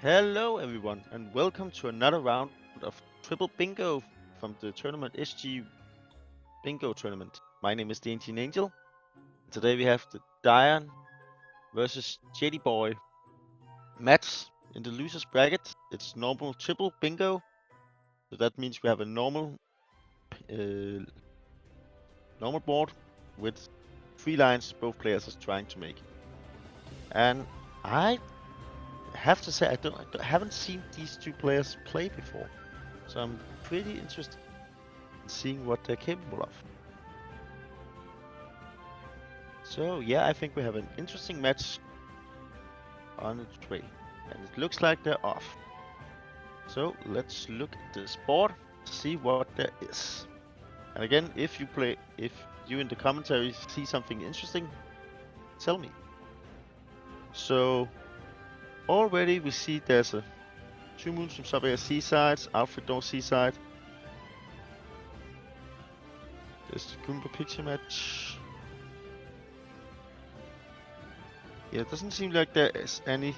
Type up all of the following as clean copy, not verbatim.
Hello everyone and welcome to another round of Triple Bingo from the tournament SG Bingo tournament. My name is Dy1an Angel. Today we have the Dy1an versus Jadyboyy match in the losers bracket. It's normal triple bingo, so that means we have a uh, normal board with 3 lines both players are trying to make. And I have to say I haven't seen these two players play before, so I'm pretty interested in seeing what they're capable of. So yeah, I think we have an interesting match on its way, and it looks like they're off. So let's look at this board, see what there is. And again, if you in the commentary see something interesting, tell me. So already we see there's a 2 moons from sub-air seasides, Alfred Door seaside. There's the Goomba picture match. Yeah, it doesn't seem like there is any.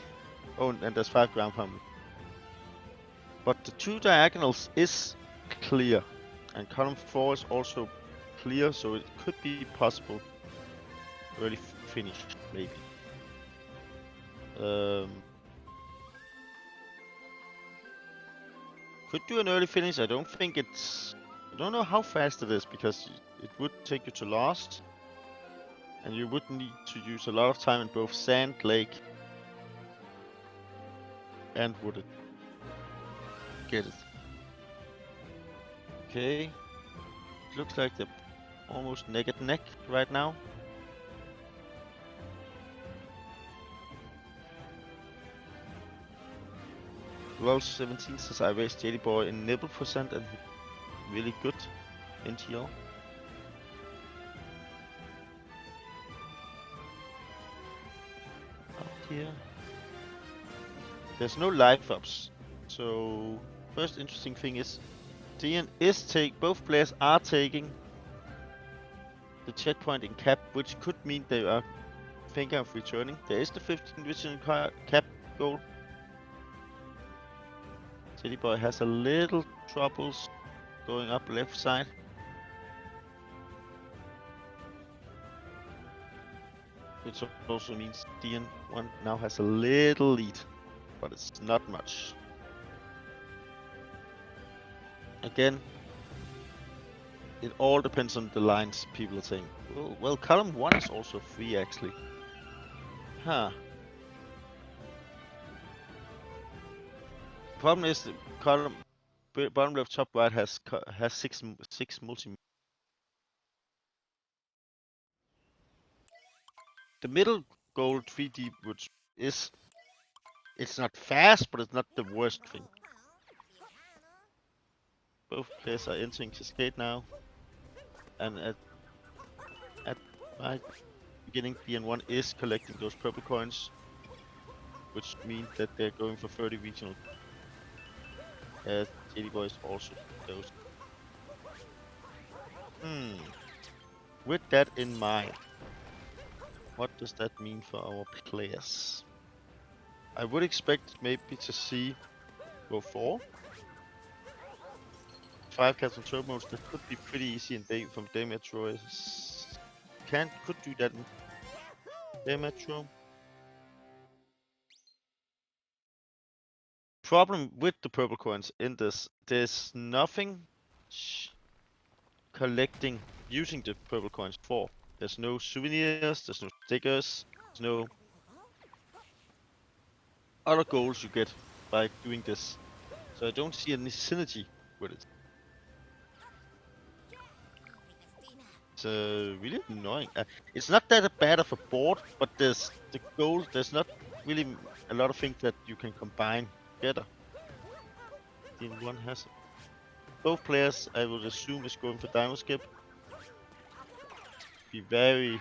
Oh, and there's 5 ground pound. But the 2 diagonals is clear, and column 4 is also clear, so it could be possible early finish, maybe. Could do an early finish. I don't think it's. I don't know how fast it is because it would take you to Lost, and you would need to use a lot of time in both Sand, Lake, and Wooded. Get it. Okay. It looks like they're almost neck and neck right now. Roll 17 says I raised Jadyboyy in nibble percent and really good in TL. Up here. There's no life ups. So first interesting thing is Dy1an is both players are taking the checkpoint in cap, which could mean they are thinking of returning. There is the 15 vision cap goal. Jadyboyy has a little troubles going up left side. Which also means Dy1an now has a little lead, but it's not much. Again, it all depends on the lines people are saying. Oh, well, column 1 is also free actually. Huh. Problem is the column bottom left top right has 6 multi. The middle gold 3D which is it's not fast, but it's not the worst thing. Both players are entering Cascade now, and at my beginning, Dy1 is collecting those purple coins, which means that they're going for 30 regional. As Jadyboyy is also those. With that in mind, what does that mean for our players? I would expect maybe to see go 4. 5 cats and turbo modes, that could be pretty easy in from Day Metro. Could do that in Day Metro. Problem with the purple coins in this, there's nothing collecting using the purple coins for. There's no souvenirs, there's no stickers, there's no other goals you get by doing this. So I don't see any synergy with it. It's really annoying. It's not that bad of a board, but there's the goal. There's not really a lot of things that you can combine together. Dy1 has it. Both players, I would assume, is going for Dino Skip. Be very.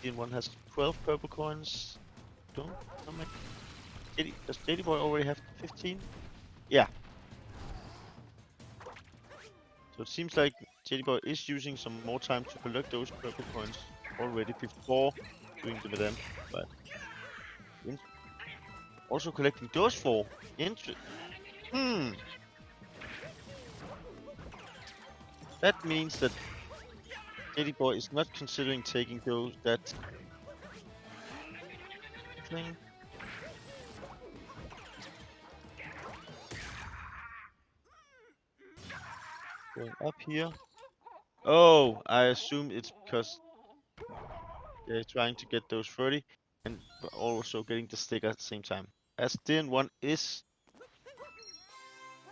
Dy1 has 12 purple coins. Don't does Jadyboyy already have 15? Yeah. So it seems like Jadyboyy is using some more time to collect those purple coins already before doing the madam, but also collecting those 4. That means that Jadyboyy is not considering taking that thing. Going up here. Oh, I assume it's because they're trying to get those 30 and also getting the sticker at the same time. As Dy1 is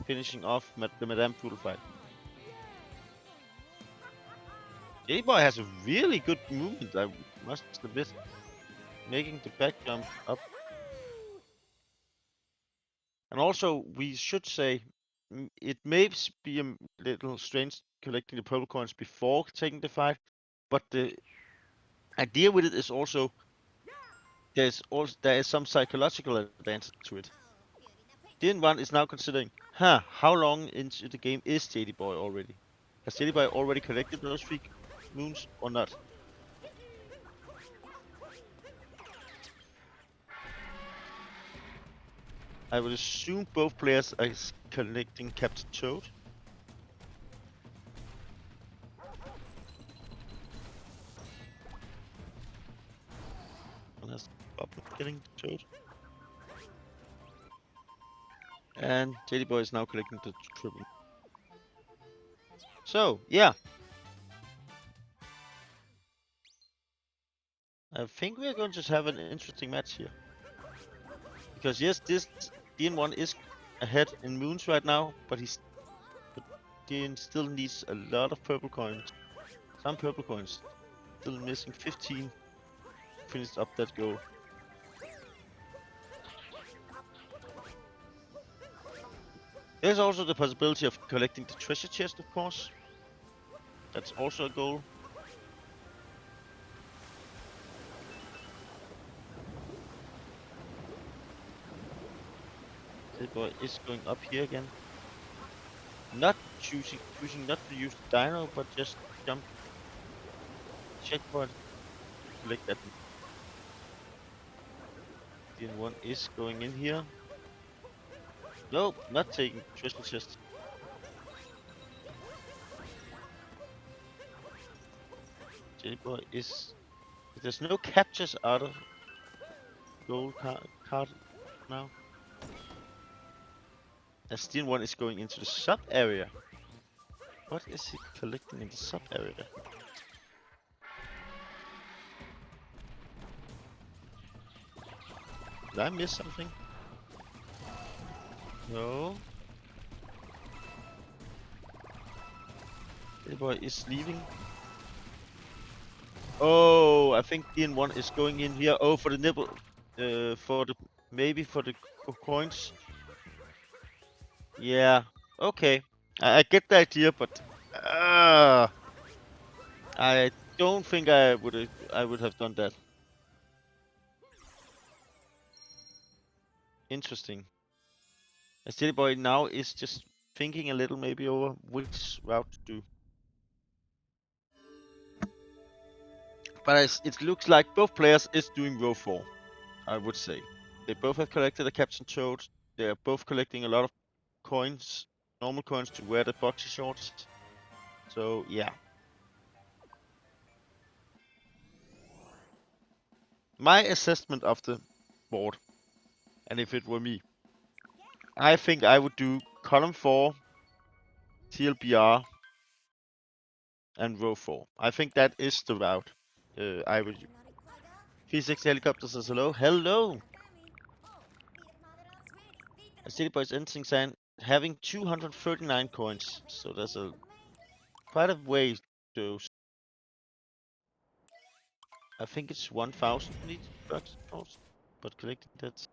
finishing off the Madame Poodle fight. Jadyboyy has a really good movement, I must admit. Making the back jump up. And also, we should say, it may be a little strange collecting the purple coins before taking the fight, but the idea with it is also there is some psychological advantage to it. Dy1 is now considering, how long into the game is Jadyboyy already? Has Jadyboyy already collected those 3 moons or not? I would assume both players are collecting Captain Toad. One has getting Toad. And Jadyboyy is now collecting the triple. So, yeah. I think we're going to have an interesting match here. Because yes, this Dy1 is ahead in moons right now, but Dy1 still needs a lot of purple coins. Some purple coins. Still missing 15 to finish up that goal. There's also the possibility of collecting the treasure chest, of course. That's also a goal. Jadyboyy is going up here again. Not choosing not to use the dino, but just jump. Checkpoint. Collect that. Dy1 is going in here. Nope, not taking treasure chest. Jadyboyy is. There's no captures out of gold card now. As Dy1 is going into the sub area. What is he collecting in the sub area? Did I miss something? No. Jadyboyy is leaving. Oh, I think Dy1 is going in here. Oh, for the nibble. Maybe for the coins. Yeah. Okay. I get the idea, but I don't think I would have done that. Interesting. As Jadyboyy now is just thinking a little maybe over which route to do. But it looks like both players is doing row 4, I would say. They both have collected a Captain Toad. They are both collecting a lot of coins, normal coins to wear the boxy shorts. So yeah. My assessment of the board, and if it were me, I think I would do column 4, TLBR, and row 4. I think that is the route I would use. Physics Helicopter says hello. Hello! Jadyboyy is entering Sand having 239 coins, so there's quite a way to. I think it's 1,000 each box, but collecting that.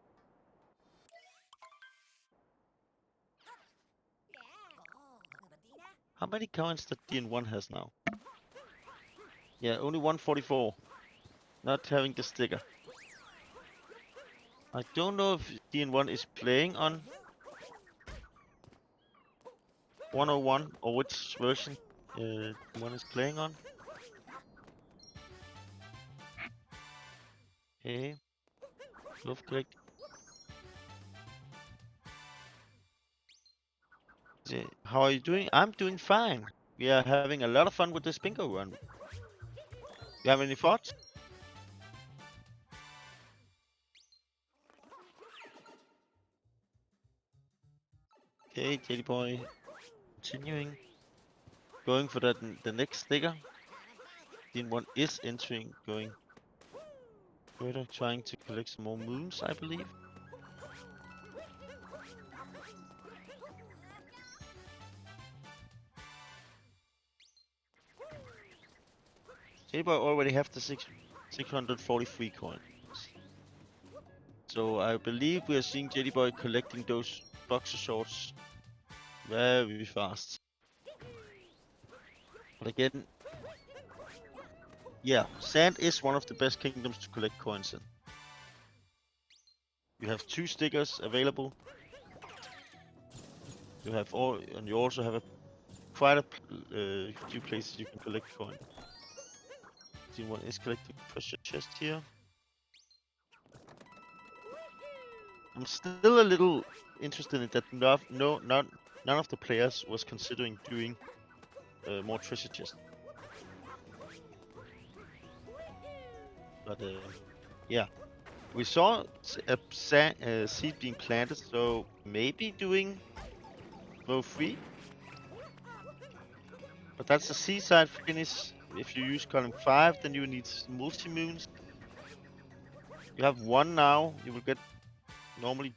How many coins that Dy1 has now? Yeah, only 144. Not having the sticker. I don't know if Dy1 is playing on 101 or which version Dy1 is playing on. Okay. Love collect. How are you doing? I'm doing fine. We are having a lot of fun with this bingo run. You have any thoughts? Okay, Jadyboyy continuing. Going for the next sticker. Dy1an is entering, going further, trying to collect some more moons, I believe. Jadyboyy already have the 643 coins. So I believe we are seeing Jadyboyy collecting those boxer shorts very fast. But again, yeah, sand is one of the best kingdoms to collect coins in. You have 2 stickers available. You have all, and you also have quite a few places you can collect coin. Dy1an is collecting treasure chest here. I'm still a little interested in that none of the players was considering doing more treasure chest. But yeah, we saw a seed being planted, so maybe doing row 3. But that's a seaside finish. If you use column 5, then you need multi-moons. You have 1 now, you will get normally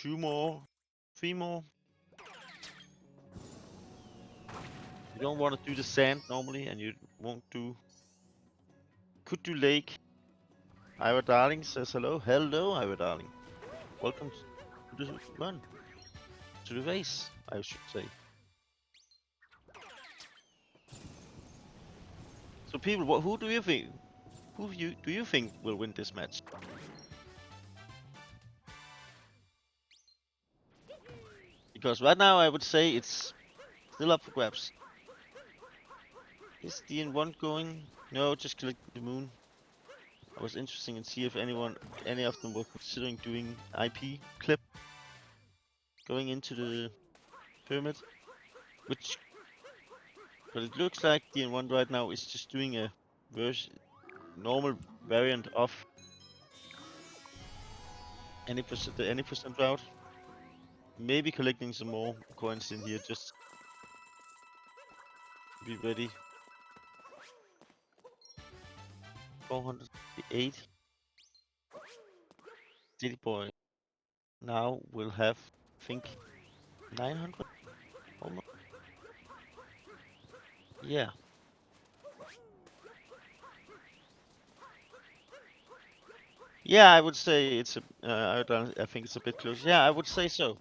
2 more, 3 more. You don't want to do the sand normally, and you won't do... Could do lake. Ira Darling says hello. Hello, Ira Darling. Welcome to the run. To the race, I should say. So people, who do you think? Do you think will win this match? Because right now I would say it's still up for grabs. Is Dy1an going? No, just collect the moon. I was interested in see if any of them were considering doing IP clip going into the pyramid, which, but it looks like Dy1an right now is just doing a normal variant of the any percent route. Maybe collecting some more coins in here just to be ready. 408. Jadyboyy now will have, I think, 900 almost. Yeah. Yeah, I would say it's I think it's a bit close. Yeah, I would say so.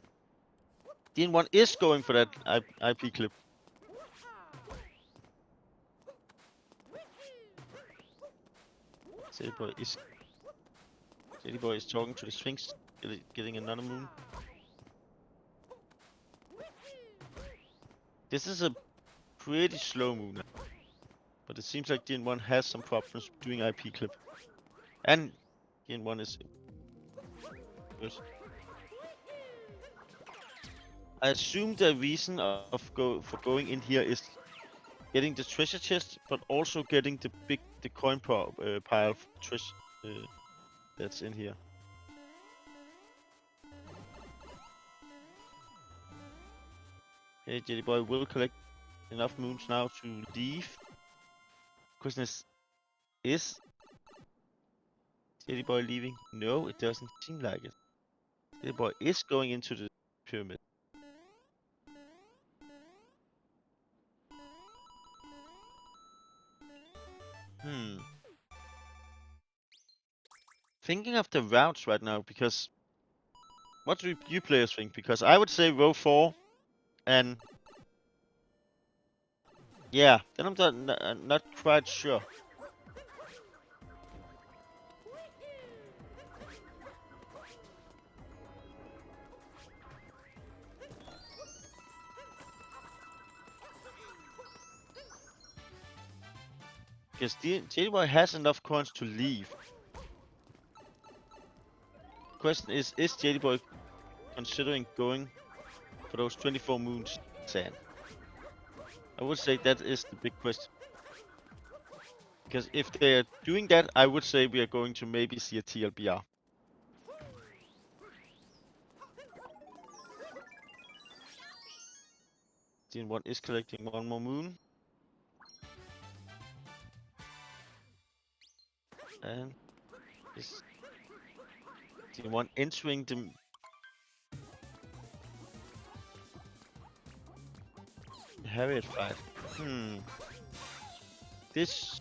Dy1an is going for that IP clip. Jadyboyy is talking to the Sphinx, getting another moon. This is a pretty slow moon, but it seems like Dy1an has some problems doing IP clip, and Dy1an is good. I assume the reason for going in here is getting the treasure chest, but also getting the coin pile of treasure that's in here. Okay, Jadyboyy will collect enough moons now to leave. Question is Jadyboyy leaving? No, it doesn't seem like it. Jadyboyy is going into the pyramid. Thinking of the routes right now, because what do you players think? Because I would say row 4, and yeah, then I'm not quite sure. Because Jadyboyy has enough coins to leave. question is Jadyboy considering going for those 24 moons, Sand? I would say that is the big question. Because if they are doing that, I would say we are going to maybe see a TLBR. Dy1 is collecting one more moon. And is Dy1 entering the Harriet fight? This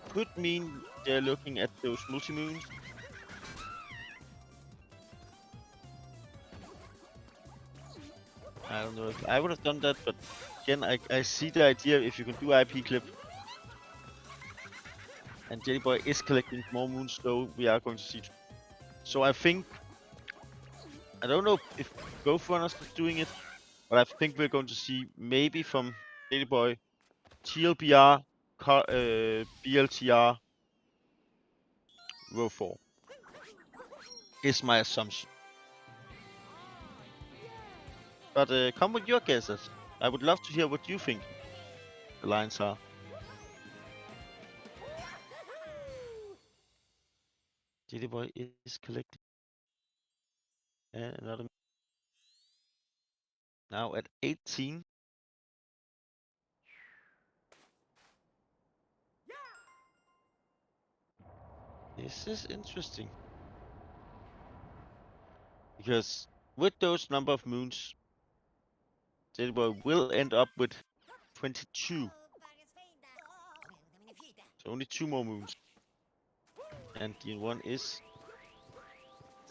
could mean they're looking at those multi-moons. I don't know if I would have done that, but again, I see the idea if you can do IP clip. And Jadyboy is collecting more moons, so we are going to see. So I think, I don't know if both runners is doing it, but I think we're going to see maybe from Jadyboy, TLBR, BLTR, row 4. Is my assumption. But come with your guesses. I would love to hear what you think the lines are. Jadyboy is collecting. And another. Now at 18. This is interesting. Because with those number of moons, Jadyboy will end up with 22. So only 2 more moons. And Dy1 is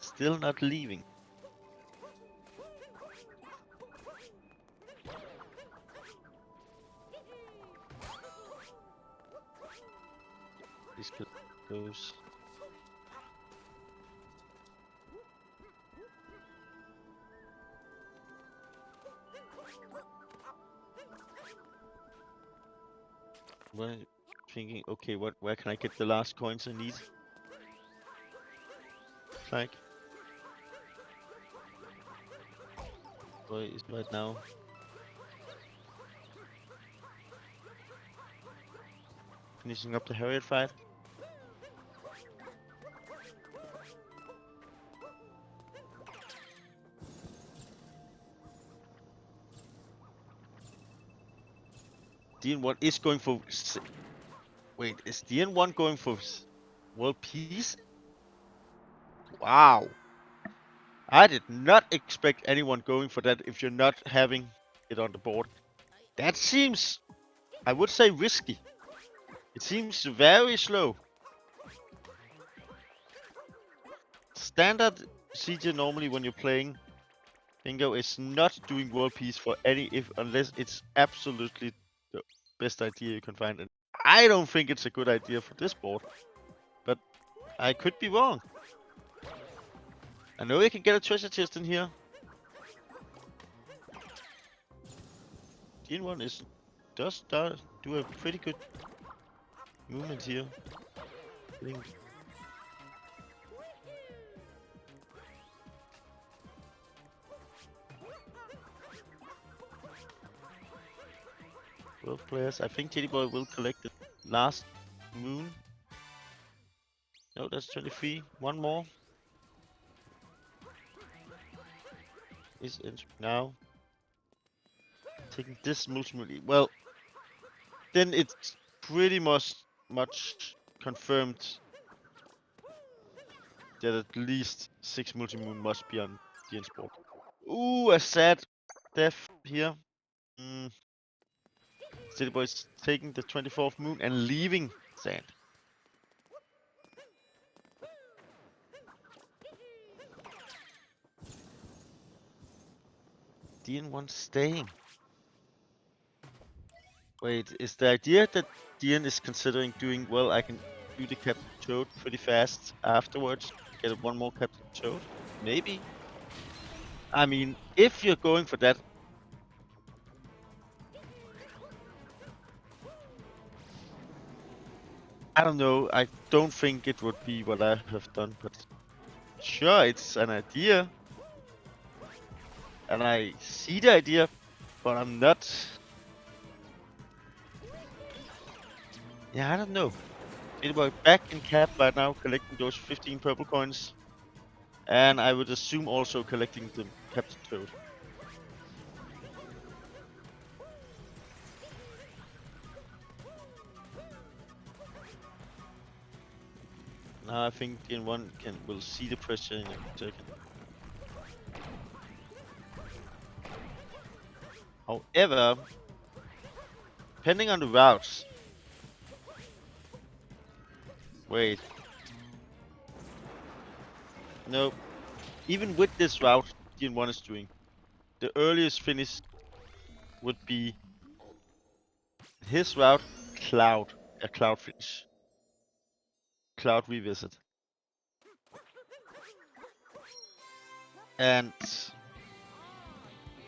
still not leaving. This goes. Well, thinking, okay, where can I get the last coins I need? Like, boy is right now. Finishing up the Harriet fight. Dy1 is going for. Wait, is Dy1 going for world peace? Wow. I did not expect anyone going for that if you're not having it on the board. That seems, I would say, risky. It seems very slow. Standard CJ normally when you're playing Bingo is not doing world peace for any unless it's absolutely the best idea you can find. And I don't think it's a good idea for this board. But I could be wrong. I know you can get a treasure chest in here. Dy1 does start do a pretty good movement here. Getting 12 players. I think Jadyboy will collect the last moon. No, that's 23. One more. Is in now. Taking this multi-moon. Well, then it's pretty much confirmed that at least 6 multi-moon must be on Dy1's board. Ooh, a sad death here. Jadyboy's taking the 24th moon and leaving Sand. Dy1 staying. Wait, is the idea that Dy1 is considering doing, well, I can do the Captain Toad pretty fast afterwards, get one more Captain Toad? Maybe. I mean, if you're going for that, I don't know, I don't think it would be what I have done, but Sure, it's an idea, and I see the idea, but I'm not. Yeah, I don't know. Jadyboy back in cap right now, collecting those 15 purple coins, and I would assume also collecting the Captain Toad. Now I think Dy1an will see the pressure in a second. However, depending on the routes. Wait. No. Even with this route Dy1an is doing, the earliest finish would be his route, Cloud. A Cloud finish. Cloud revisit. And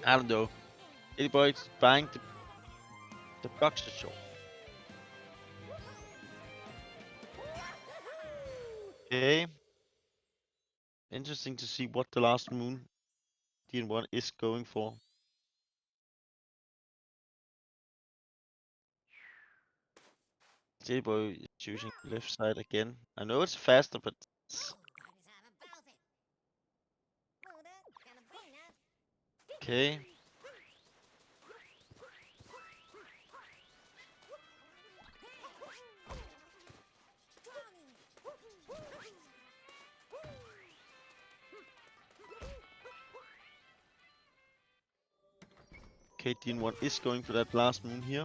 I don't know. Anybody's buying the boxer short. Okay. Interesting to see what the last moon Dy1an is going for. Jadyboyy is choosing left side again. I know it's faster, but it's... Okay. Okay, Dy1an is going for that last moon here.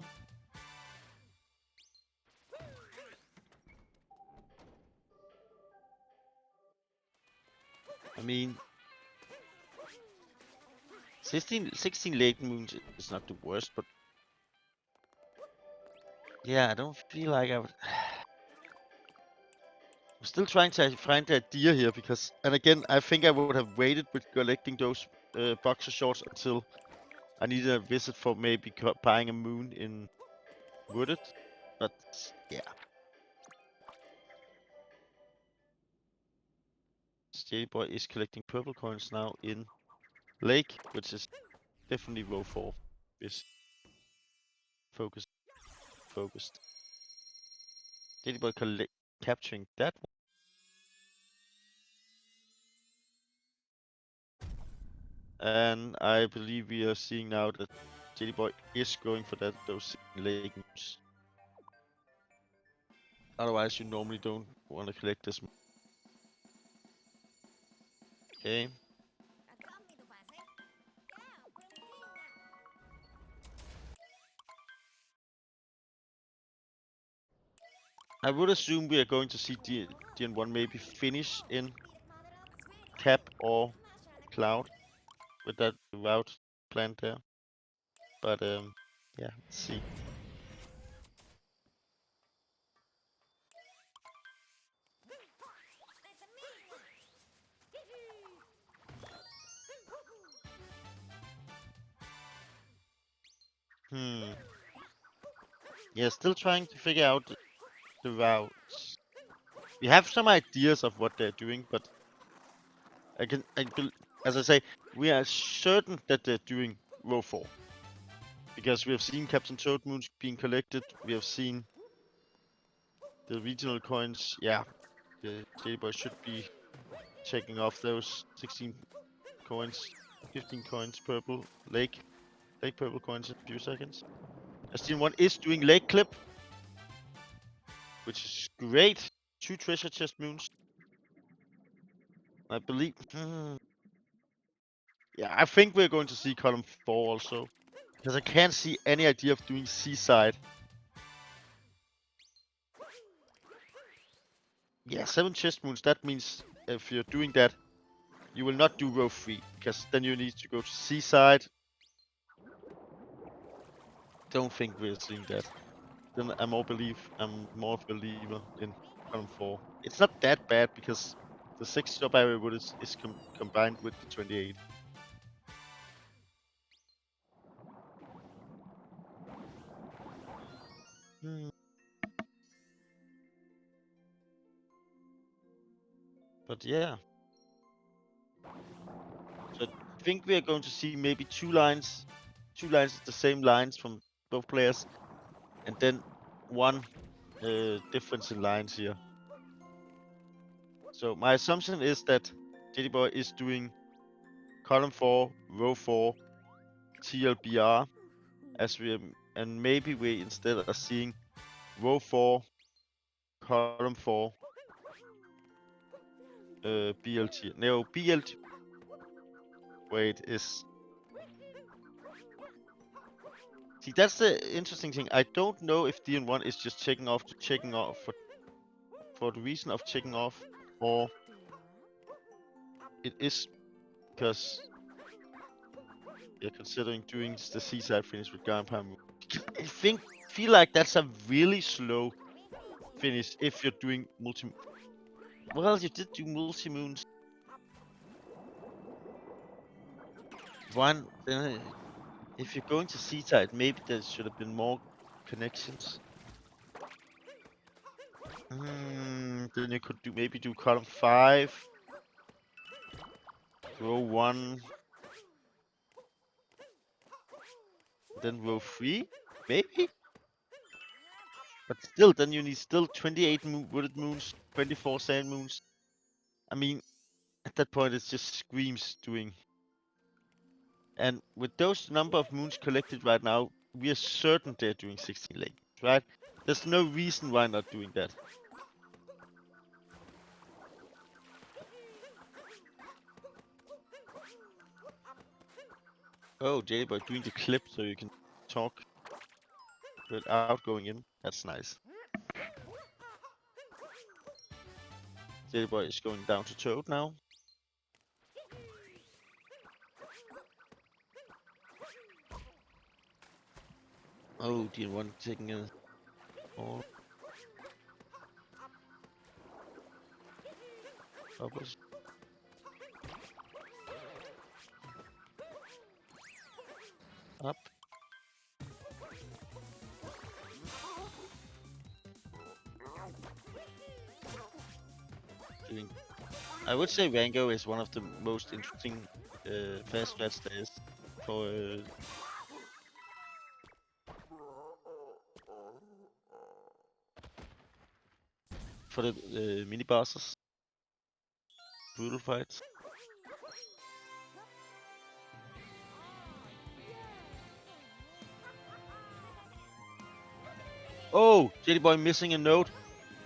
I mean, 16 late moons is not the worst, but yeah, I don't feel like I would. I'm still trying to find the idea here because, and again, I think I would have waited with collecting those boxer shorts until I needed a visit for maybe buying a moon in Wooded, but yeah. Jadyboyy is collecting purple coins now in Lake, which is definitely row 4. Is focused. Focused. Jadyboyy capturing that one. And I believe we are seeing now that Jadyboyy is going for those Lake moons. Otherwise, you normally don't want to collect this. Okay. I would assume we are going to see Dy1 maybe finish in Cap or Cloud with that route planned there. But yeah, let's see. Yeah, still trying to figure out the routes. We have some ideas of what they're doing, but as I say, we are certain that they're doing row 4. Because we have seen Captain Toad moons being collected, we have seen the regional coins. Yeah, the Jadyboyy should be checking off those 16 coins, 15 coins purple, lake purple coins in a few seconds. Dy1 is doing lake clip, which is great. 2 treasure chest moons. I believe. Yeah, I think we're going to see column 4 also. Because I can't see any idea of doing seaside. Yeah, 7 chest moons. That means if you're doing that, you will not do row 3. Because then you need to go to seaside. Don't think we're seeing that. Then I'm more a believer in column 4. It's not that bad because the 6 sub area wood is combined with the 28. But yeah. think we are going to see maybe two lines, the same lines from both players, and then one difference in lines here. So my assumption is that Jadyboyy is doing column 4, row 4, TLBR, and maybe we instead are seeing row 4, column 4, BLT. No, BLT. Wait, is. See, that's the interesting thing. I don't know if Dy1 is just checking off for the reason of checking off, or it is because you're considering doing the seaside finish with Dy1. I feel like that's a really slow finish if you're doing multi. Well, you did do multi moons. One, then if you're going to seaside, maybe there should have been more connections. Then you could maybe do column 5, row 1, then row 3, maybe? But still, then you need 28 wooded moons, 24 sand moons. I mean, at that point, it just screams doing. And with those number of moons collected right now, we are certain they're doing 16 lake, right? There's no reason why not doing that. Oh, Jadyboyy doing the clip so you can talk without going in. That's nice. Jadyboyy is going down to Toad now. Oh, Dy1 taking a ball. Bubbles. Up. I would say Rango is one of the most interesting fast strats there is for the mini bosses, brutal fights. Oh, Jadyboyy missing a note.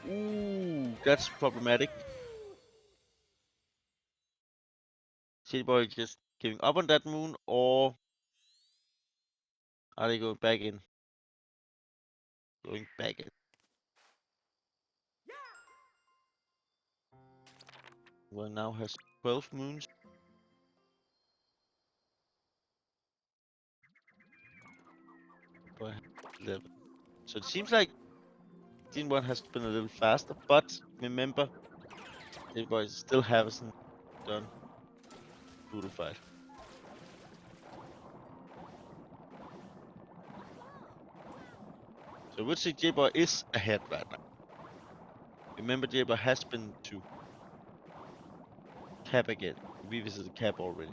Ooh, that's problematic. Jadyboyy just giving up on that moon, or are they going back in? Going back in. Well, now has 12 moons. But 11. So it seems like Dy1 has been a little faster, but remember, Jadyboyy still hasn't done brutal fight. So I would say Jadyboyy is ahead right now. Remember, Jadyboyy has been to cap again. Revisited cap already.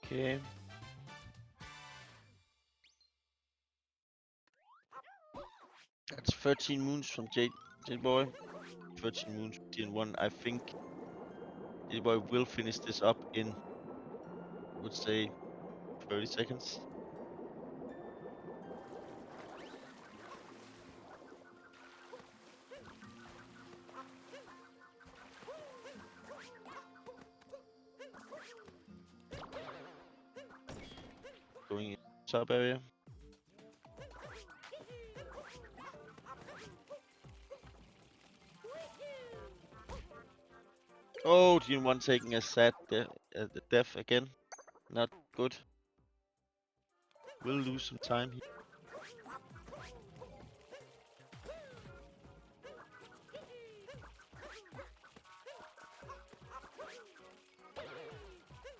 Okay. That's 13 moons from Jadyboyy. 13 moons from Dy1. I think Jadyboyy will finish this up in, I would say, 30 seconds. Going in top area. Oh, Dy1 taking a sad death again. Not good. We'll lose some time here.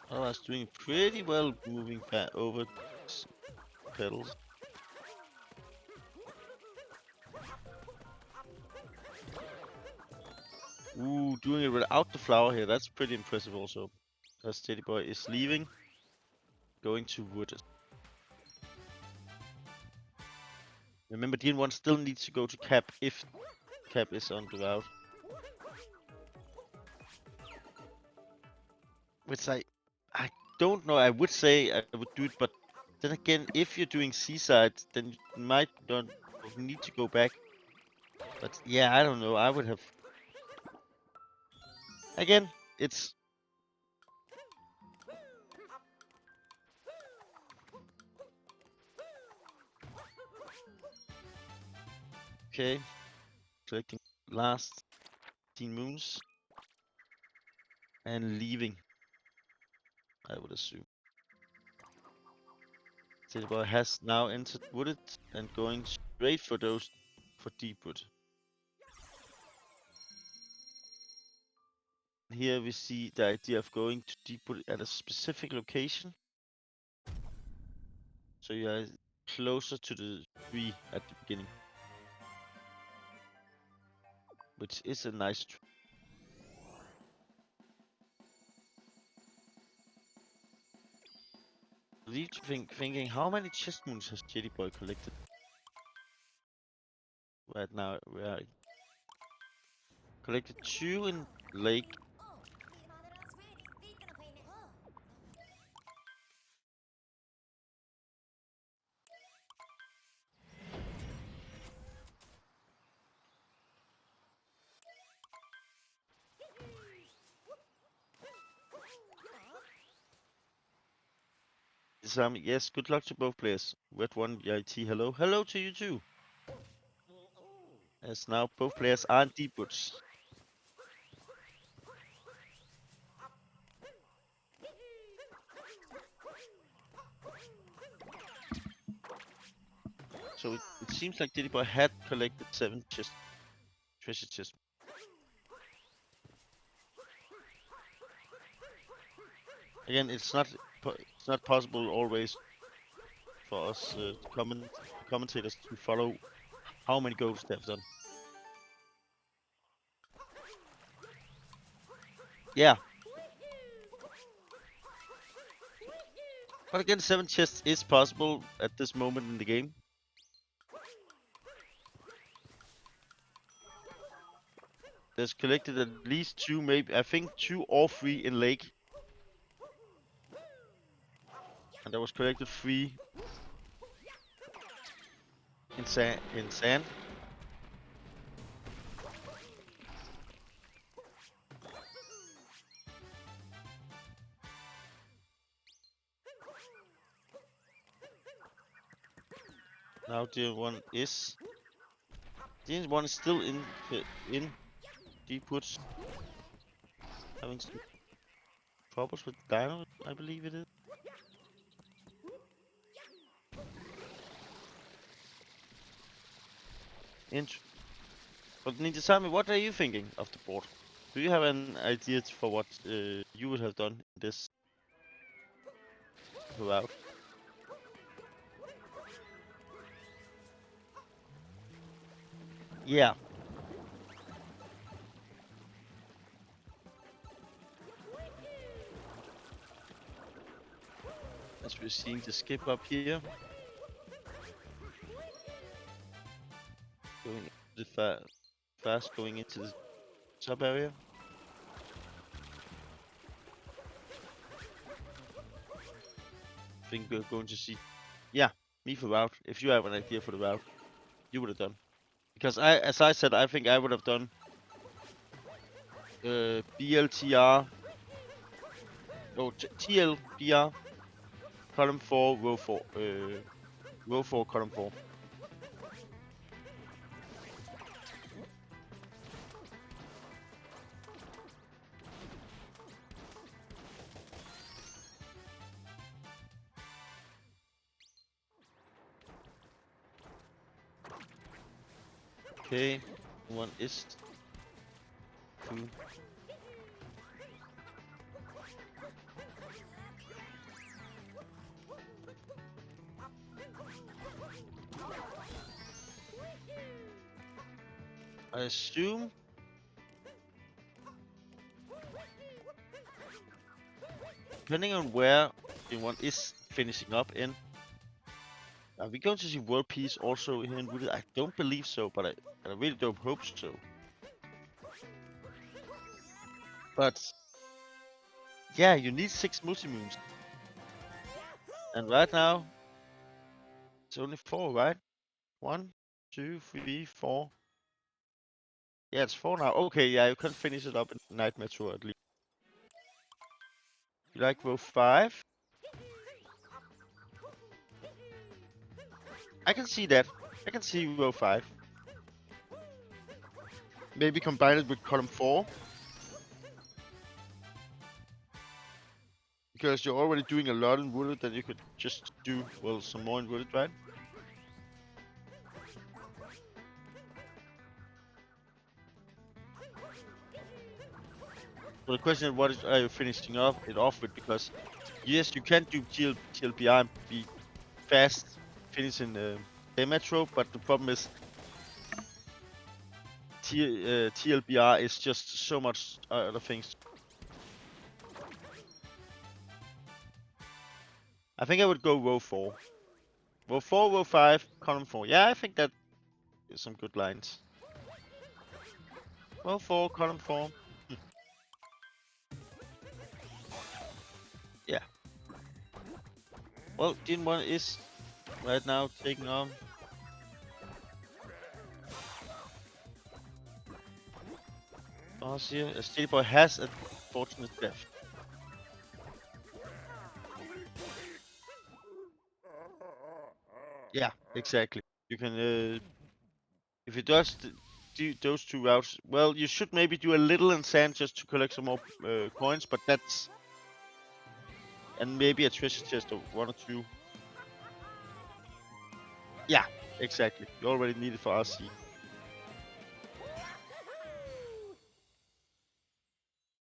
Oh, I was doing pretty well moving over petals. Ooh, doing it without the flower here, that's pretty impressive also. As Jadyboyy is leaving, going to wood. Remember, Dy1 still needs to go to cap if cap is on the route. Which I don't know, I would say I would do it, but then again, if you're doing seaside, then you might not need to go back. But yeah, I don't know, I would have... Again, it's... Okay, collecting last 15 moons. And leaving, I would assume. Jadyboyy has now entered wooded and going straight for those for deep wood. Here we see the idea of going to deep wood at a specific location. So you are closer to the tree at the beginning. Which is a nice tree. Leave to thinking, how many chest moons has Jadyboyy collected? Right now, we are collected 2 in lake. Yes, good luck to both players. Dy1, Dy1, hello. Hello to you too. As now both players are in deep woods. So it seems like Jadyboyy had collected 7 treasure chests. Again, it's not possible always for us commentators to follow how many goals they have done. Yeah. But again, 7 chests is possible at this moment in the game. There's collected at least 2, maybe I think 2 or 3 in lake. And there was collected 3 in sand. Now Dy1 is still in deep woods, having some troubles with Dino, I believe it is. But Ninja, tell me, what are you thinking of the board? Do you have an idea for what you would have done in this route? Yeah. As we're seeing the skip up here. Going the fast going into the sub area. I think we're going to see. Yeah, me for route. If you have an idea for the route, you would have done. Because as I said, I think I would have done BLTR. No, TLBR. Column 4, row 4. Row 4, column 4. Okay, 1 is 2. I assume depending on where Dy1 is finishing up in. Are we going to see world peace also here in Wooded? I don't believe so, but I really don't hope so. But yeah, you need 6 multi-moons. And right now, it's only 4, right? 1, 2, 3, 4. Yeah, it's 4 now. Okay, yeah, you can finish it up in Nightmare Tour at least. You like row 5? I can see that. I can see row 5. Maybe combine it with column 4. Because you're already doing a lot in Wooded that you could just do, well, some more in Wooded, right? So the question is, what are you finishing it off with? Because yes, you can do TLBR and be fast finishing the Metro, but the problem is TLBR is just so much other things. I think I would go row 4. Row 4, row 5, column 4. Yeah, I think that is some good lines. Row 4, column 4. Yeah. Well, Dy1 is right now taking on. Odyssey. Jadyboyy has a fortunate death. Yeah, exactly. You can, if it does do those 2 routes, well, you should maybe do a little in sand just to collect some more coins, but that's, and maybe a treasure chest of 1 or 2. Yeah, exactly. You already need it for RC.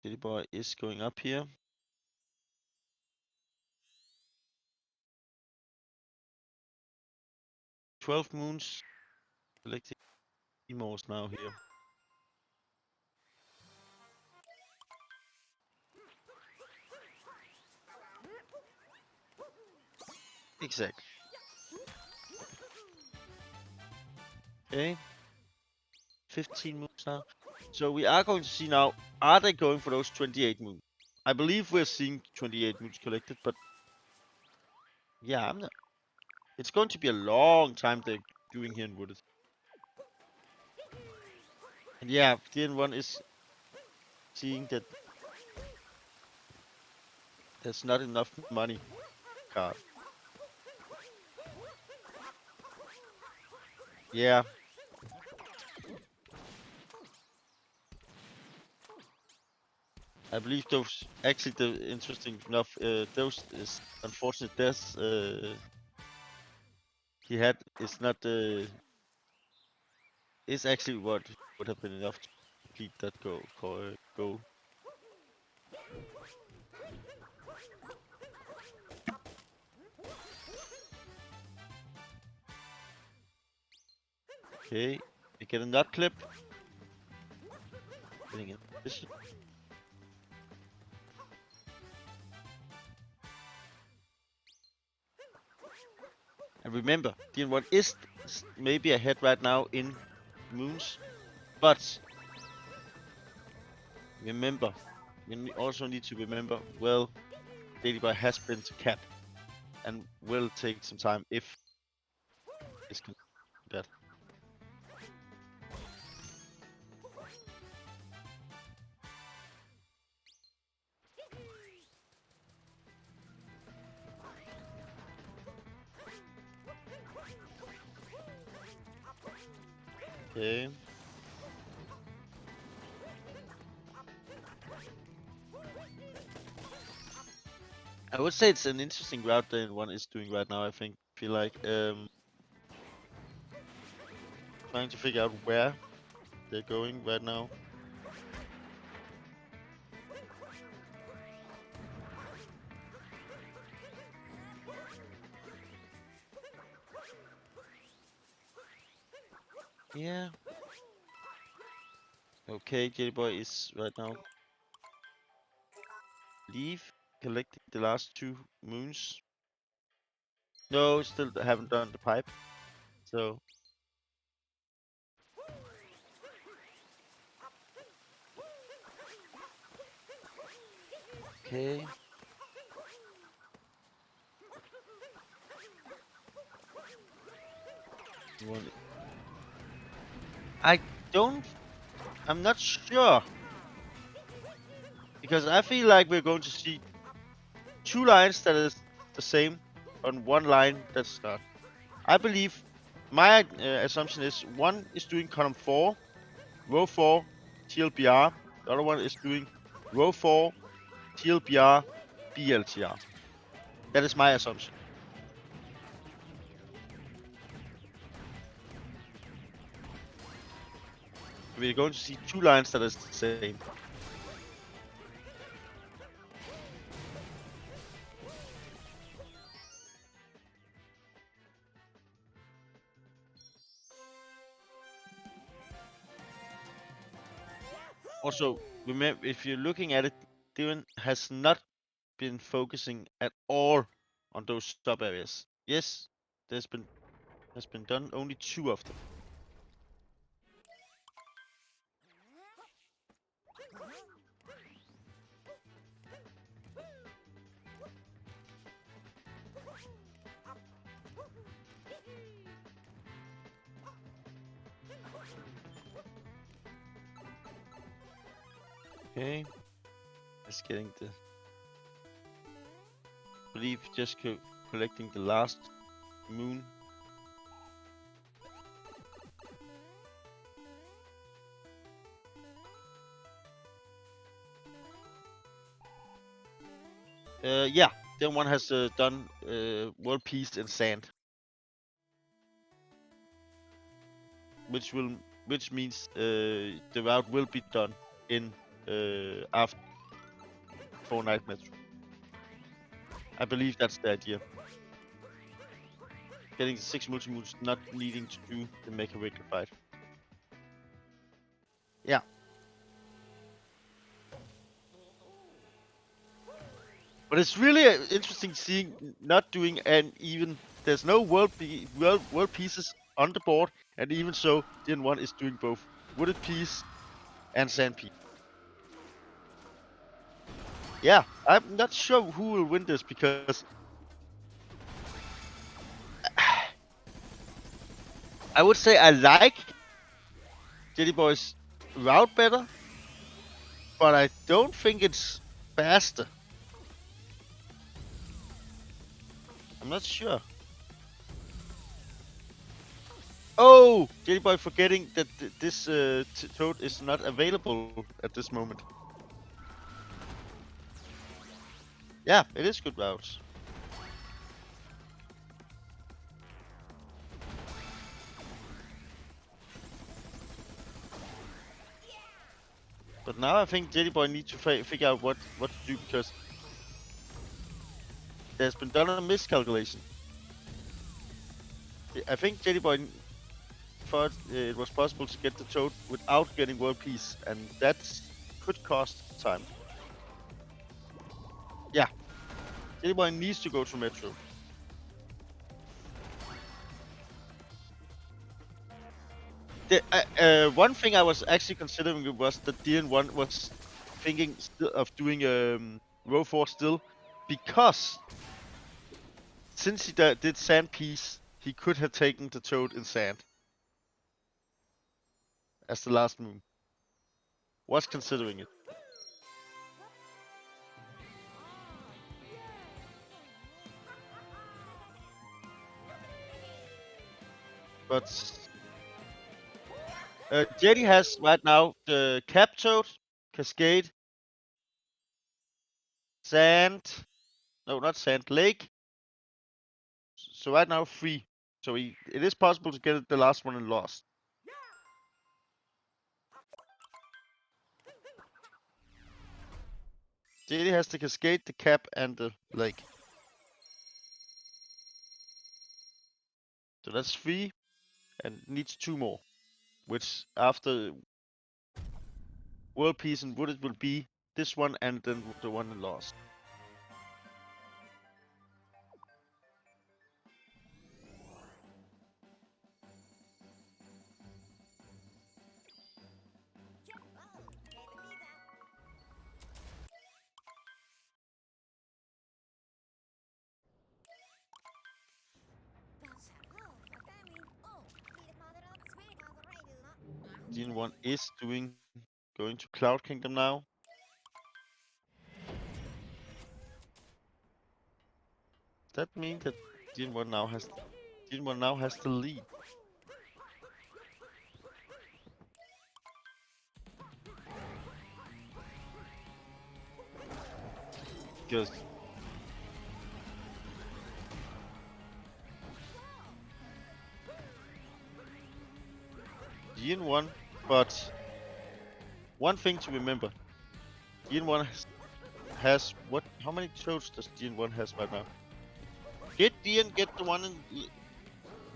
Jadyboyy is going up here. 12 moons, collecting emos now here. Exactly. Okay. 15 moons now. So we are going to see now, are they going for those 28 moons? I believe we're seeing 28 moons collected, but yeah, I'm not. It's going to be a long time they're doing here in Wooded. And yeah, Dy1 is seeing that there's not enough money card. Yeah. I believe those, actually the interesting enough, those is unfortunate deaths he had is not, is actually what would have been enough to complete that goal. Okay, we get a nut clip. Getting in position. And remember, Dy1 is maybe ahead right now in moons, but remember, we also need to remember, well, Jadyboyy has been to cap and will take some time if it's that. Okay. I would say it's an interesting route that one is doing right now. I feel like trying to figure out where they're going right now. Yeah. Okay, Jadyboyy is right now leave, collecting the last 2 moons. No, still haven't done the pipe. So okay. One- I don't. I'm not sure because I feel like we're going to see 2 lines that is the same on one line that's not. I believe my assumption is one is doing column 4, row 4, TLBR. The other one is doing row 4, TLBR, BLTR. That is my assumption. We're going to see 2 lines that is the same. Also, remember, if you're looking at it, Dy1an has not been focusing at all on those sub areas. Yes, there's been has been done only 2 of them. Okay, it's getting the. I believe just collecting the last moon. Yeah, then one has done world peace in sand, which means the route will be done in after 4 night metro. I believe that's the idea. Getting 6 multi-moves, not needing to do the Mecha Regular fight. Yeah. But it's really interesting seeing not doing and even there's no world pieces on the board, and even so, Dy1 is doing both wooded piece and sand piece. Yeah, I'm not sure who will win this because I would say I like Jadyboyy's route better, but I don't think it's faster. I'm not sure. Oh, Jadyboyy forgetting that this toad is not available at this moment. Yeah, it is good routes. But now I think Jadyboyy needs to figure out what to do because there's been done a miscalculation. I think Jadyboyy thought it was possible to get the toad without getting world peace, and that could cost time. Yeah, Jadyboyy needs to go to Metro. One thing I was actually considering was that Dy1 was thinking still of doing row 4 still, because since he did sand piece, he could have taken the toad in sand as the last move. Was considering it. But Jetty has right now the Cap Toad, Cascade, Sand. No, not Sand, Lake. So right now 3. So it is possible to get the last one and lost. Jetty has the Cascade, the Cap, and the Lake. So that's 3, and needs 2 more. Which after world peace and would it will be this one and then the one that lost. Dy1 is going to Cloud Kingdom now. That means that Dy1 now has the lead. Because Dy1, but one thing to remember, Dy1 has what? How many toads does Dy1 has right now? Did Dy1 get the one in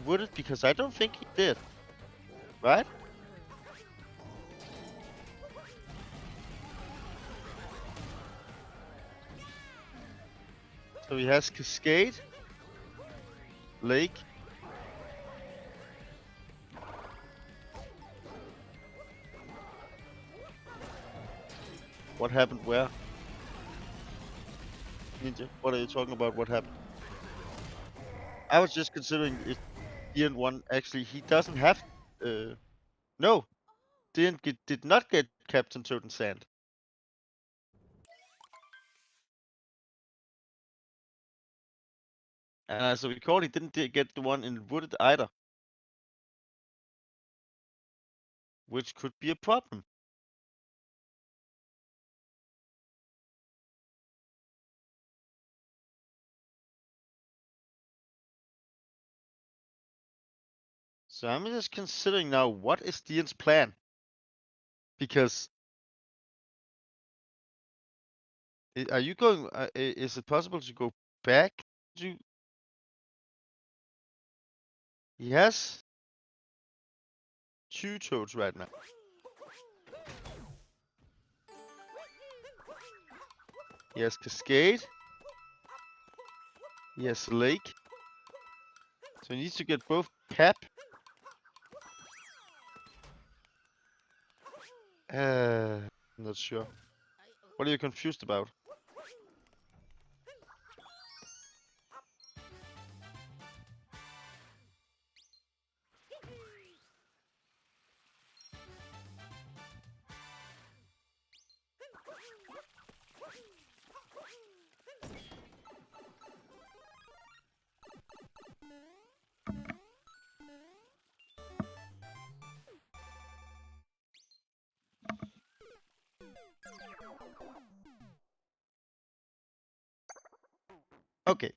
Wooded? Because I don't think he did. Right? So he has Cascade, Lake. What happened where? Ninja, what are you talking about? What happened? I was just considering if Dy1 actually he doesn't have. No, did not get Captain Toad and Sand. And as I recall, he didn't get the one in Wooded either, which could be a problem. So I'm just considering now, what is Dy1's plan? Because are you going? Is it possible to go back to? He has 2 toads right now. He has Cascade. He has Lake. So he needs to get both Cap. I'm not sure. What are you confused about? Okay.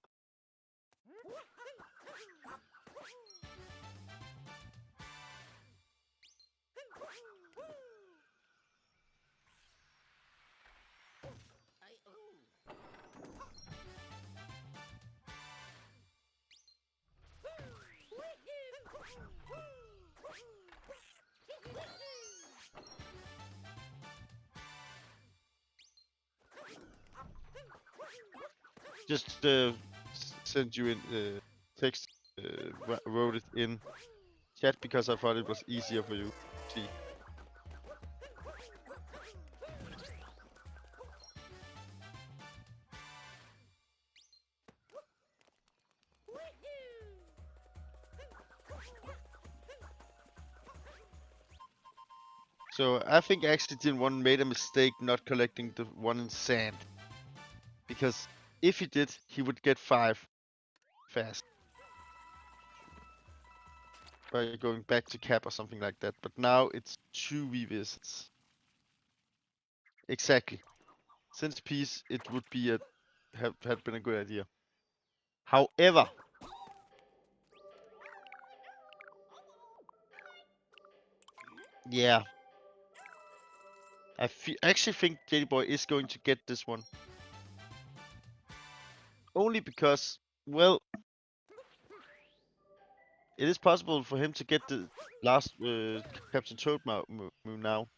Just send you in text. Wrote it in chat because I thought it was easier for you to see. So I think actually Dy1 made a mistake not collecting the one in Sand. Because if he did, he would get 5 fast. By going back to Cap or something like that. But now it's 2 revisits. Exactly. Since peace, it would be had been a good idea. However, yeah, I actually think Jadyboyy is going to get this one. Only because, well, it is possible for him to get the last Captain Toad move now.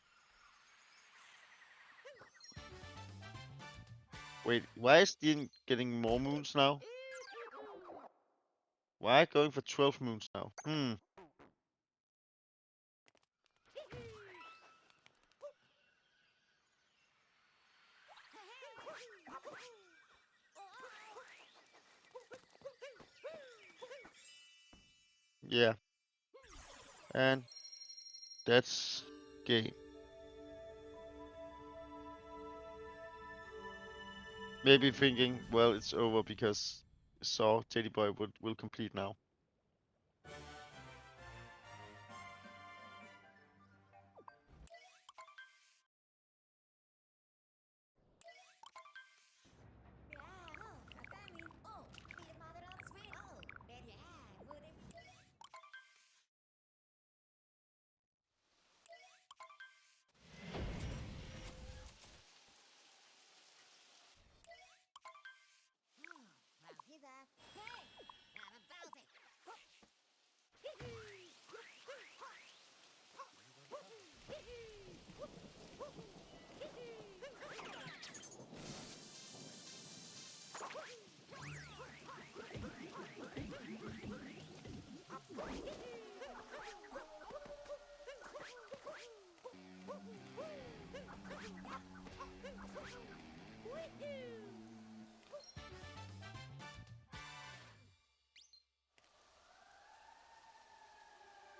Wait, why is Dean getting more moons now? Why going for 12 moons now? Yeah. And that's game. Maybe thinking, well, it's over because saw Jadyboyy will complete now.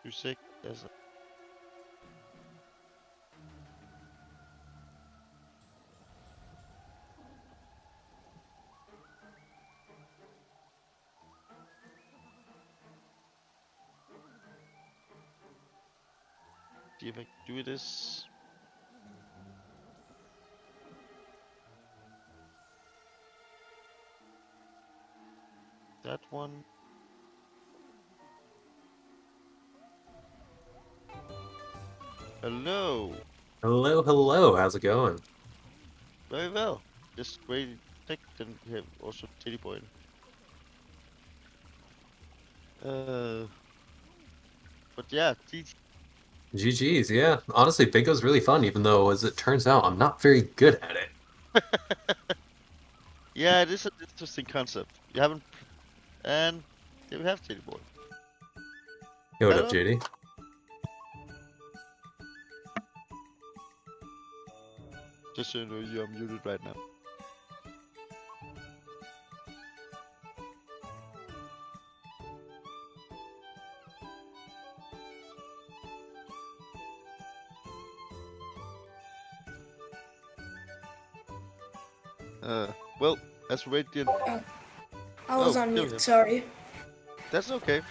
Too sick. There's a... See if I can do this. That one. Hello. Hello, hello. How's it going? Very well. Just wait tick, then we have also Jadyboyy. But yeah, GG. GG's, yeah. Honestly, Bingo's really fun, even though, as it turns out, I'm not very good at it. Yeah, it is an interesting concept. You haven't, and here we have Jadyboyy. Yo, what up, Hello. JD? Just so you know, you're muted right now. Well, as we wait, Dean. I was on mute, sorry. That's okay.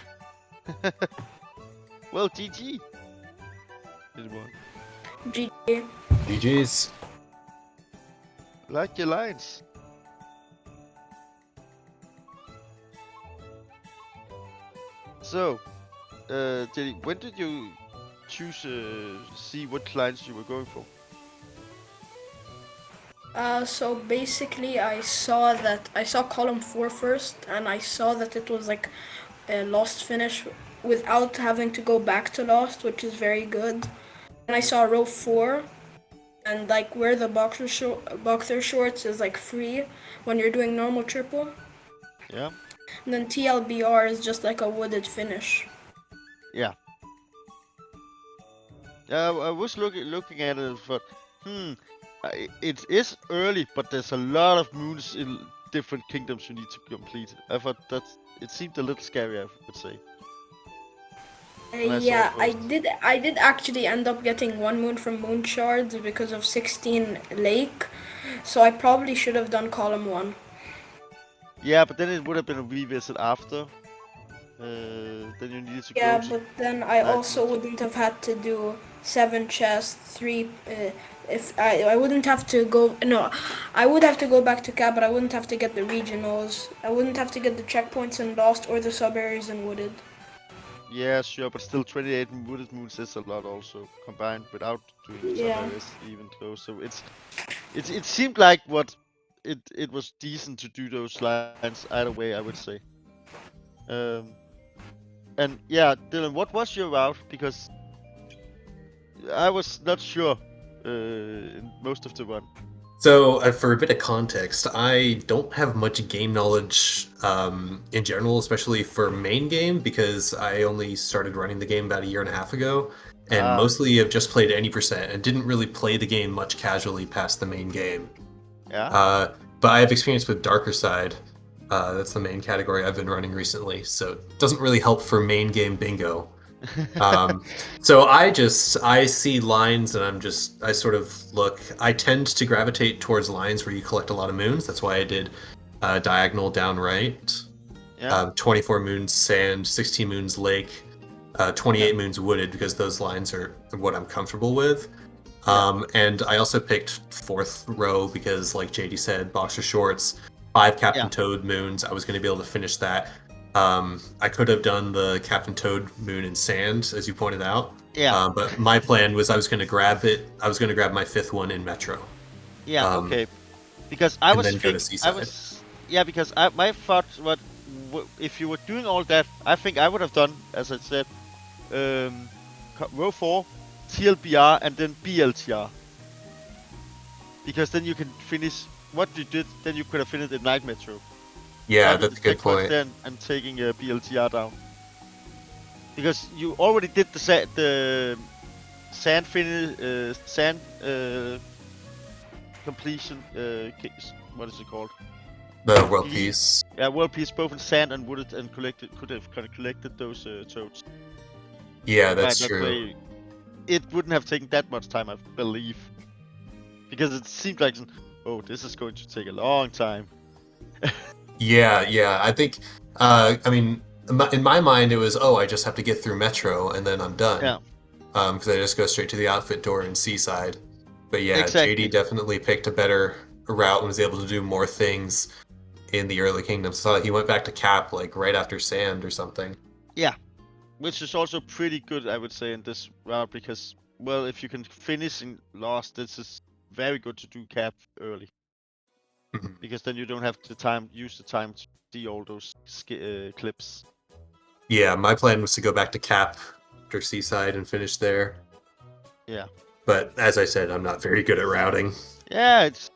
Well, GG. Jadyboyy. GG. GG's. Like your lines. So, JD, when did you choose see what lines you were going for? So basically I saw column 4 first, and I saw that it was like a lost finish without having to go back to lost, which is very good. And I saw row 4, and like where the boxer shorts is like free when you're doing normal triple. Yeah. And then TLBR is just like a wooded finish. Yeah. I was looking at it, but it is early, but there's a lot of moons in different kingdoms you need to complete. I thought it seemed a little scary, I would say. Yeah, I did actually end up getting 1 moon from moon shards because of 16 lake, so I probably should have done column 1. Yeah, but then it would have been a revisit after. Then you needed to Yeah, go to... but then I also moons. wouldn't have had to do 7 chests, 3, if I wouldn't have to go, no, I would have to go back to cap, but I wouldn't have to get the regionals. I wouldn't have to get the checkpoints in Lost or the sub areas in Wooded. Yeah, sure, but still 28 wooded moons is a lot also, combined without doing the sub Yeah. areas even close. So it seemed like it was decent to do those lines either way, I would say. And yeah, Dylan, what was your route? Because I was not sure in most of the run. So, for a bit of context, I don't have much game knowledge in general, especially for main game, because I only started running the game about a year and a half ago, and Ah, mostly have just played any% and didn't really play the game much casually past the main game. yeah. But I have experience with Darker Side. That's the main category I've been running recently, so it doesn't really help for main game bingo. So I see lines and I sort of look. I tend to gravitate towards lines where you collect a lot of moons. That's why I did diagonal down right, Yeah. 24 moons sand, 16 moons lake, 28 moons wooded, because those lines are what I'm comfortable with. And I also picked fourth row because, like JD said, boxer shorts, 5 Captain Yeah. Toad moons. I was going to be able to finish that. I could have done the Captain Toad moon in sand, as you pointed out. Yeah. But my plan was I was going to grab it. I was going to grab my 5th one in Metro. Yeah. Um, Okay. Because I and was then go to think Seaside. yeah, because my thought what if you were doing all that, I think I would have done, as I said, row 4, TLBR, and then BLTR. Because then you can finish what you did. Then you could have finished in Night Metro. Yeah, Not in that's the a good checkpoints point. then and taking BLTR down. Because you already did the sand finish, sand completion. What is it called? The world Peace. piece. Yeah, world peace, both in sand and wooded, and could have kind of collected those toads. Yeah, Right, that's that true. way, it wouldn't have taken that much time, I believe. Because it seemed like, oh, this is going to take a long time. Yeah. I think. I mean, in my mind, it was, I just have to get through Metro and then I'm done. Yeah, Because I just go straight to the outfit door in Seaside. But yeah, exactly. JD definitely picked a better route and was able to do more things in the early kingdom. So he went back to Cap like right after Sand or something. Yeah, which is also pretty good, I would say, in this route, because, well, if you can finish in Lost, this is very good to do cap early. Mhm. Because then you don't have to use the time to see all those clips. Yeah, my plan was to go back to Cap after Seaside and finish there. Yeah. But as I said, I'm not very good at routing. Yeah, it's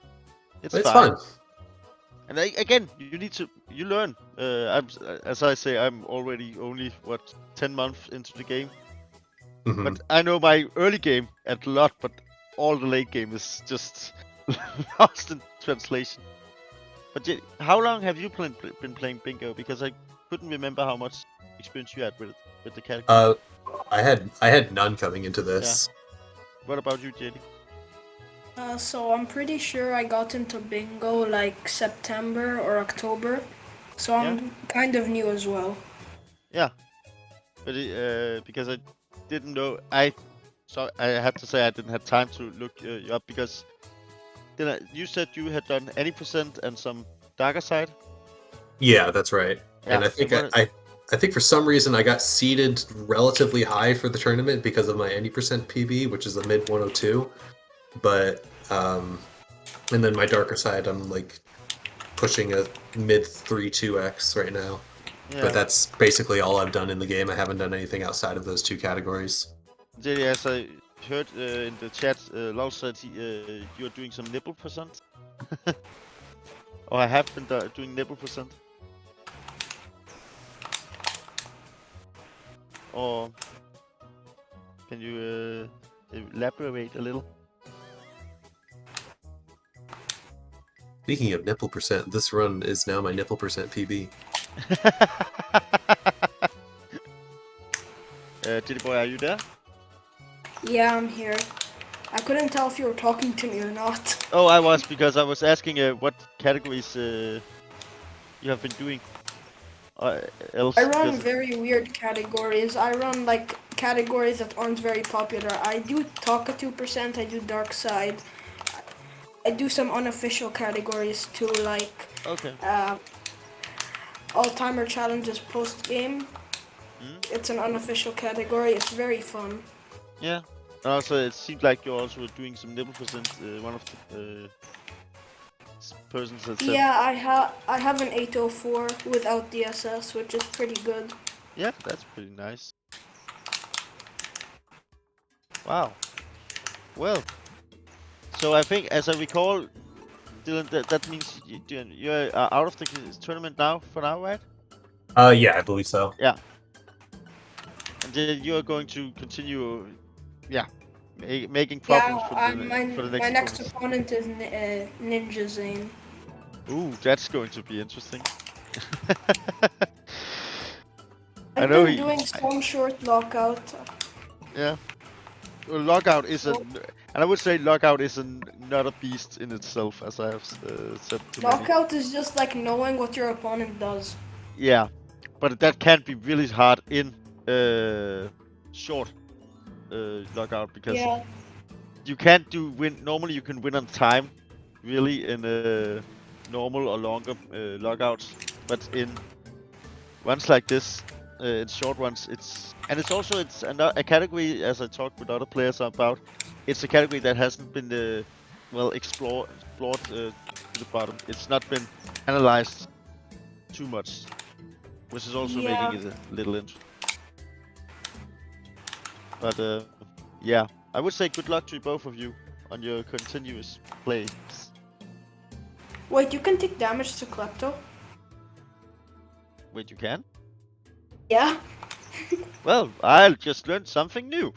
But it's fine. fun. And again, you learn. As I say, I'm already only 10 months into the game. Mhm. But I know my early game a lot, but all the late game is just lost in translation. But how long have you been playing bingo? Because I couldn't remember how much experience you had with the category. I had none coming into this. What about you, JD? So I'm pretty sure I got into bingo like September or October. So I'm kind of new as well. Yeah, but because I didn't know, I had to say I didn't have time to look you up, because you said you had done any % and some Darker Side. Yeah, that's right. Yeah, And I think and I think for some reason I got seeded relatively high for the tournament because of my any% PB, which is a mid 102. But and then my Darker Side, I'm like pushing a mid 32x right now. yeah. But that's basically all I've done in the game. I haven't done anything outside of those 2 categories. JD, as I heard in the chat, Lol said you're doing some nipple %. Or I have been doing nipple %. Or can you elaborate a little? Speaking of nipple %, this run is now my nipple % PB. Jadyboy, are you there? Yeah, I'm here. I couldn't tell if you were talking to me or not. Oh, I was, because I was asking what categories you have been doing. Else, I run because- very weird categories. I run like categories that aren't very popular. I do Taka 2%, I do Dark Side. I do some unofficial categories too, like Okay. all-timer challenges post-game. It's an unofficial category. It's very fun. Yeah. And also, it seemed like you also were doing some nipple %. One of the persons that said. Yeah, I have an 804 without DSS, which is pretty good. Yeah, that's pretty nice. Wow. Well. So I think, as I recall, Dylan, that means you're out of the tournament now for now, right? Yeah, I believe so. Yeah. And then you are going to continue, yeah, making problems for the my next next opponents. opponent is Ninja Zane. Ooh, that's going to be interesting. I I've know been doing some short lockout. yeah. Well, lockout is So, and I would say lockout is not a beast in itself, as I have said to many. lockout is just like knowing what your opponent does. Yeah, but that can be really hard in short lockout because Yeah. you can't win. Normally, you can win on time, really in normal or longer lockouts, but in ones like this, in short ones, it's also a category, as I talked with other players about. It's a category that hasn't been well explored to the bottom. It's not been analyzed too much, which is also making Yeah. it a little interesting. But yeah, I would say good luck to both of you on your continuous plays. Wait, you can take damage to Klepto? Wait, you can? Yeah. Well, I'll just learn something new.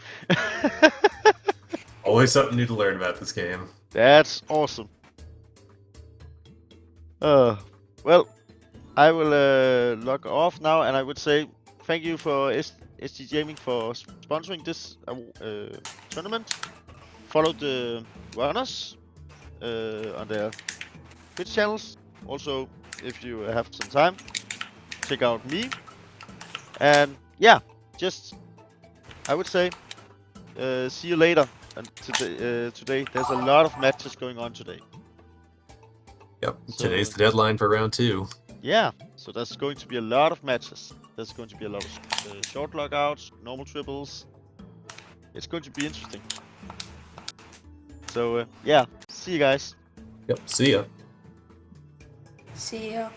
Always something new to learn about this game. That's awesome. Well, I will log off now, and I would say thank you for SpeedGaming for sponsoring this tournament. Follow the runners on their Twitch channels. Also, if you have some time, check out me. And yeah, just I would say see you later. And today there's a lot of matches going on today. Yep, So, today's the deadline for round 2. Yeah, so there's going to be a lot of matches. There's going to be a lot of short lockouts, normal triples. It's going to be interesting. So yeah, see you guys. Yep, see ya. See ya.